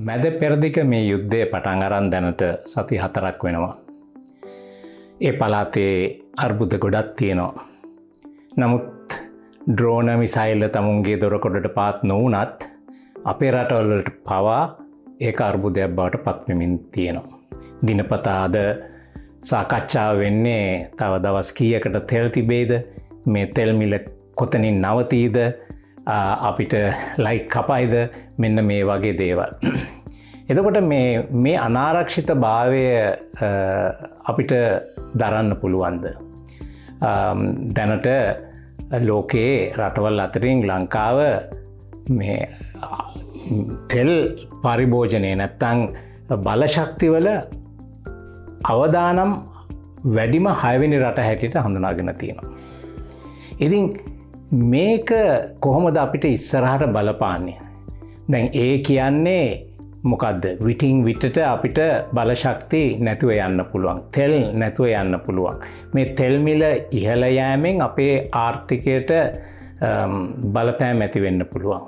මැද පෙරදිග මේ යුද්ධය පටන් අරන් දැනට සති 4ක් වෙනවා. ඒ පළාතේ අර්බුද ගොඩක් තියෙනවා. නමුත් ඩ්‍රෝන මිසයිල් තමුන්ගේ දොරකොඩට පාත් නොවුනත් අපේ රටවලට පවා ඒක අර්බුදයක් බවට පත්වෙමින් තියෙනවා. දිනපතා අද සාකච්ඡාව වෙන්නේ තව දවස් කීයකට තෙල් තිබේද, මේ තෙල් මිල කොතනින් නවතීද, අපිට ලයිට් කපයිද, මෙන්න මේ වගේ දේවල්. එතකොට මේ අනාරක්ෂිත භාවය අපිට දරන්න පුළුවන්ද? දැනට ලෝකයේ රටවල් අතරින් ලංකාව මේ තෙල් පරිභෝජනය නැත්තං බලශක්තිවල අවදානම් වැඩිම 6වෙනි රට හැටියට හඳුනාගෙන තියෙනවා. ඉතින් මේක කොහොමද අපිට ඉස්සරහට බලපාන්නේ? දැන් ඒ කියන්නේ මොකද්ද? විටින් විටට අපිට බලශක්ති නැතුව යන්න පුළුවන්. තෙල් නැතුව යන්න පුළුවන්. මේ තෙල් මිල ඉහළ යෑමෙන් අපේ ආර්ථිකයට බලපෑම් ඇති වෙන්න පුළුවන්.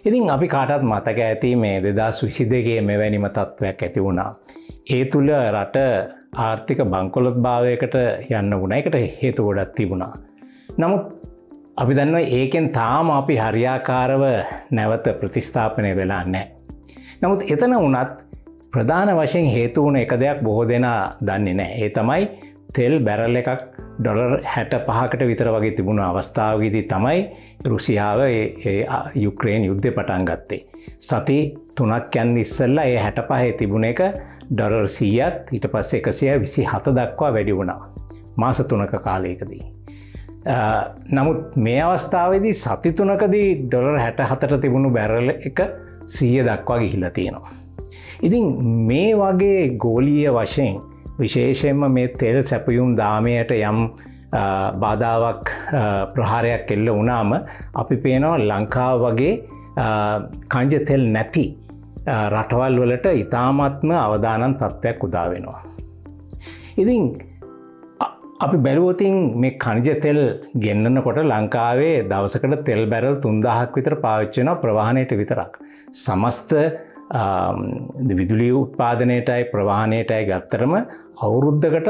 ඉතින් අපි කාටත් මතක ඇති මේ 2022 මෙවැනිම තත්ත්වයක් ඇති වුණා. ඒ තුල රට ආර්ථික බංකොලොත් භාවයකට යන්න වුණා. ඒකට හේතු ගොඩක් තිබුණා. නමුත් අපි දන්නවා ඒකෙන් තාම අපි හරියාකාරව නැවත ප්‍රතිස්ථාපනය වෙලා නැහැ. නමුත් එතන වුණත් ප්‍රධාන වශයෙන් හේතු වුණ එක දෙයක් බොහෝ දෙනා දන්නේ නැහැ. ඒ තමයි තෙල් බැරල් එකක් ඩොලර් 65කට විතර වගේ තිබුණ අවස්ථාවකදී තමයි රුසියාව යුක්‍රේන යුද්ධය පටන් ගත්තේ. සති 3ක් යන ඉස්සෙල්ලා ඒ 65 තිබුණ එක ඩොලර් 100ක් ඊට පස්සේ 127 දක්වා වැඩි වුණා. මාස 3ක කාලයකදී. නමුත් මේ අවස්ථාවේදී සති 3කදී ඩොලර් 64ට තිබුණු බැරල් එක 100 දක්වා ගිහිලා තියෙනවා. ඉතින් මේ වගේ ගෝලීය වශයෙන් විශේෂයෙන්ම මේ තෙල් සැපයුම් දාමයට යම් බාධාවක් ප්‍රහාරයක් එල්ල වුණාම අපි පේනවා ලංකාව වගේ කංජ තෙල් නැති රටවල් වලට ඉතාමත්ම අවදානම් තත්ත්වයක් උදා වෙනවා. ඉතින් අපි බැලුවොතින් මේ කනිජ තෙල් ගෙන්නනකොට ලංකාවේ දවසකට තෙල් බැරල් 3000ක් විතර පාවිච්චි වෙනවා ප්‍රවාහනයට විතරක්. සමස්ත විදුලි උත්පාදනයටයි ප්‍රවාහනයටයි ගත්තරම අවුරුද්දකට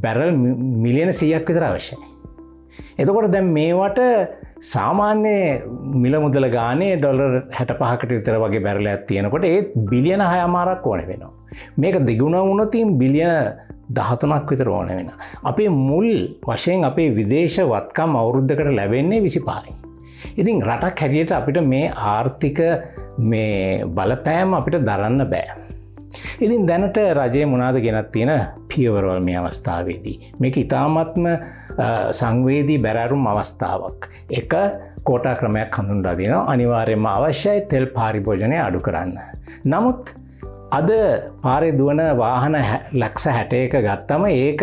බැරල් මිලියන 100ක් විතර අවශ්‍යයි. එතකොට දැන් මේවට සාමාන්‍ය මිල මුදල ගානේ ඩොලර් 65කට විතර වගේ බැරලයක් තියෙනකොට ඒ බිලියන 6.5ක් ඕන වෙනවා. මේක දෙගුණ වුණොත් බිලියන 13ක් විතර ඕන වෙනවා. අපේ මුල් වශයෙන් අපේ විදේශ වත්කම් අවුරුද්දකට ලැබෙන්නේ 25යි. ඉතින් රටක් හැටියට අපිට මේ ආර්ථික මේ බලපෑම අපිට දරන්න බෑ. ඉතින් දැනට රජයේ මොනවාද ගෙනත් තියෙන පියවරවල් මේ අවස්ථාවේදී? මේක ඉතාමත්ම සංවේදී බැරෑරුම් අවස්ථාවක්. එක කෝටා ක්‍රමයක් හඳුන්වලා දෙනවා. අනිවාර්යයෙන්ම අවශ්‍යයි තෙල් පරිභෝජනය අඩු කරන්න. නමුත් අද පාරේ දුවන වාහන ලක්ෂ 61 ගත්තම ඒක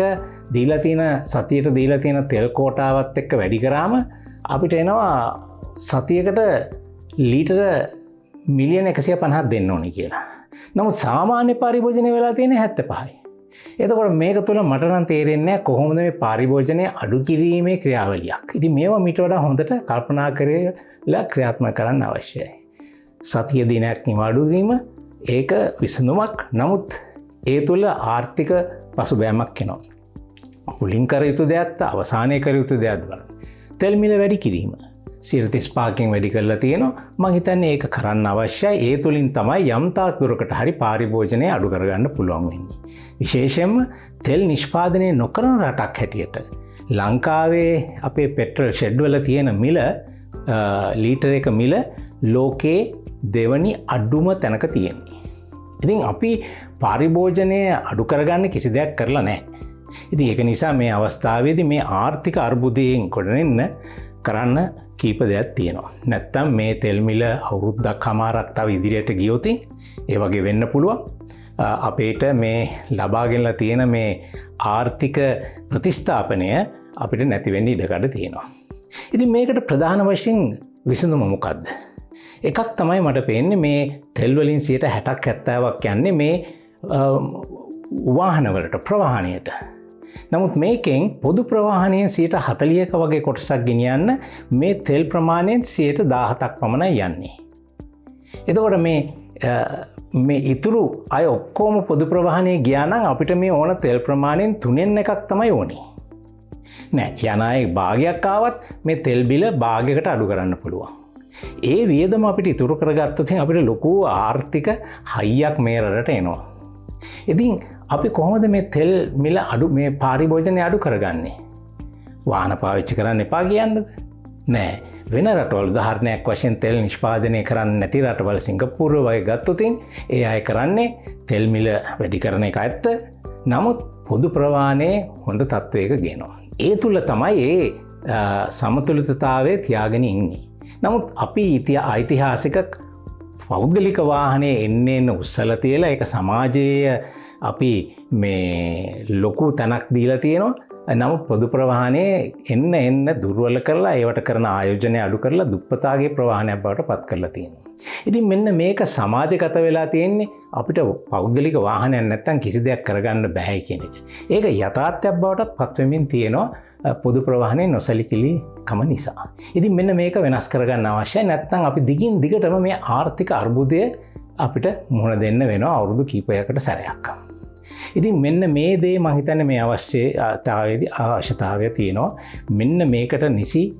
දීලා තියෙන සතියට දීලා තියෙන තෙල් කෝටාවත් එක්ක වැඩි කරාම අපිට එනවා සතියකට ලීටර මිලියන 150ක් දෙන්න ඕනේ කියලා. නමුත් සාමාන්‍ය පරිභෝජනය වෙලා තියෙන්නේ 75යි. එතකොට මේක තුළ මට නම් තේරෙන්නේ නැහැ කොහොමද මේ පරිභෝජනය අඩු කිරීමේ ක්‍රියාවලියක්. ඉතින් මේවා මීට වඩා හොඳට කල්පනා කරලා ක්‍රියාත්මක කරන්න අවශ්‍යයි. සතිය දිනයක් නිවාඩු දීම ඒක විසඳුමක්. නමුත් ඒ තුළ ආර්ථික පසුබෑමක් එනවා. මුලින් කර යුතු දෙයක්ද අවසානයේ කර යුතු දෙයක්ද බලන්න. තෙල් මිල වැඩි කිරීම 35%කින් වැඩි කරලා තියෙනවා. මම හිතන්නේ ඒක කරන්න අවශ්‍යයි. ඒ තුලින් තමයි යම් තාක් දුරකට හරි පරිභෝජනය අඩු කරගන්න පුළුවන් වෙන්නේ. විශේෂයෙන්ම තෙල් නිෂ්පාදනය නොකරන රටක් හැටියට ලංකාවේ අපේ පෙට්‍රල් ෂෙඩ් වල තියෙන මිල ලීටර එක මිල ලෝකේ දෙවනි අඩුම තැනක තියෙන්නේ. ඉතින් අපි පරිභෝජනය අඩු කරගන්න කිසි දෙයක් කරලා නැහැ. ඉතින් ඒක නිසා මේ අවස්ථාවේදී මේ ආර්ථික අර්බුදයෙන් ගොඩනෙන්න කරන්න කීප දෙයක් තියෙනවා. නැත්තම් මේ තෙල් මිල අවුරුද්දක් හමාරක් තව ඉදිරියට ගියොත් ඒ වගේ වෙන්න පුළුවන්. අපේට මේ ලබාගෙනලා තියෙන මේ ආර්ථික ප්‍රතිස්ථාපනය අපිට නැති වෙන්න ඉඩකඩ තියෙනවා. ඉතින් මේකට ප්‍රධාන වශයෙන් විසඳුම මොකක්ද? එකක් තමයි මට පේන්නේ මේ තෙල් වලින් 60ක් 70ක් යන්නේ මේ වාහනවලට ප්‍රවාහණයට. නමුත් මේකෙන් පොදු ප්‍රවාහනයෙන් 40ක වගේ කොටසක් ගෙනියන්න මේ තෙල් ප්‍රමාණයෙන් 17ක් පමණයි යන්නේ. එතකොට මේ මේ ඉතුරු අය ඔක්කෝම පොදු ප්‍රවාහනය ගියා නම් අපිට මේ ඕන තෙල් ප්‍රමාණයෙන් 3න් එකක් තමයි ඕනේ. නෑ යන අය භාගයක් ආවත් මේ තෙල් බිල භාගයකට අඩු කරන්න පුළුවන්. ඒ වියදම අපිට ඉතුරු කරගත්තොත් අපිට ලොකු ආර්ථික හයියක් මේ රටට එනවා. ඉතින් අපි කොහොමද මේ තෙල් මිල අඩු මේ පාරිභෝජනය අඩු කරගන්නේ? වාහන පාවිච්චි කරන්න එපා කියන්නද? නෑ. වෙන රටවල් උදාහරණයක් වශයෙන් තෙල් නිෂ්පාදනය කරන්න නැති රටවල් සිංගප්පූරුව වගේ ගත්තොත් ඒ අය කරන්නේ තෙල් මිල වැඩි කරන එක ඇත්ත. නමුත් පොදු ප්‍රවාහනයේ හොඳ තත්ත්වයක ගේනවා. ඒ තුල තමයි ඒ සමතුලිතතාවය තියාගෙන ඉන්නේ. නමුත් අපි ඓතිහාසික පෞද්ගලික වාහනේ එන්න උස්සලා තියලා ඒක සමාජයේ අපි මේ ලොකු තැනක් දීලා තියෙනවා. නමුත් පොදු ප්‍රවාහනයේ එන්න දුර්වල කරලා ඒවට කරන ආයෝජනය අඩු කරලා දුප්පතාගේ ප්‍රවාහනයක් බවට පත් කරලා තියෙනවා. ඉතින් මෙන්න මේක සමාජගත වෙලා තියෙන්නේ අපිට පෞද්ගලික වාහනයක් නැත්තම් කිසි දෙයක් කරගන්න බෑ කියන එක. ඒක යථාර්ථයක් බවට පත් වෙමින් තියෙනවා පොදු ප්‍රවාහනයේ නොසැලකිලි කම නිසා. ඉතින් මෙන්න මේක වෙනස් කරගන්න අවශ්‍යයි. නැත්තම් අපි දිගින් දිගටම මේ ආර්ථික අර්බුදය අපිට මුහුණ දෙන්න වෙනවා අවුරුදු කිහිපයකට සැරයක්. ඉතින් මෙන්න මේ දේ මම හිතන්නේ මේ අවශ්‍යතාවය තියෙනවා. මෙන්න මේකට නිසි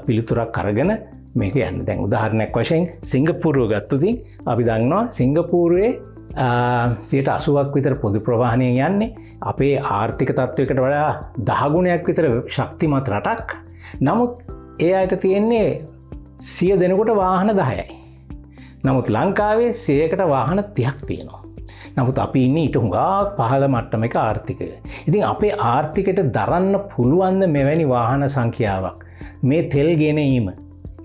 පිළිතුරක් අරගෙන මේක යන්න. දැන් උදාහරණයක් වශයෙන් සිංගප්පූරුව ගත්තොත් අපි දන්නවා සිංගප්පූරුවේ 80% විතර පොදු ප්‍රවාහනයෙන් යන්නේ. අපේ ආර්ථික තත්ත්වයකට වඩා 10 ගුණයක් විතර ශක්තිමත් රටක්. නමුත් ඒ අයට තියෙන්නේ 100 දෙනෙකුට වාහන 10යි. නමුත් ලංකාවේ 100කට වාහන 30ක් තියෙනවා. නමුත් අපි ඉන්නේ ඊට හුඟක් පහළ මට්ටමක ආර්ථිකය. ඉතින් අපේ ආර්ථිකයට දරන්න පුළුවන් මෙවැනි වාහන සංඛ්‍යාවක් මේ තෙල් ගෙනීම.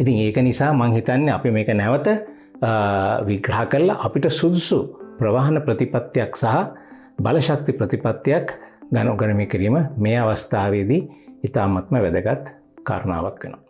ඉතින් ඒක නිසා මම හිතන්නේ අපි මේක නැවත විග්‍රහ කරලා අපිට සුදුසු ප්‍රවාහන ප්‍රතිපත්තියක් සහ බලශක්ති ප්‍රතිපත්තියක් ගණනය කිරීම මේ අවස්ථාවේදී ඉතාමත්ම වැදගත් කාරණාවක් වෙනවා.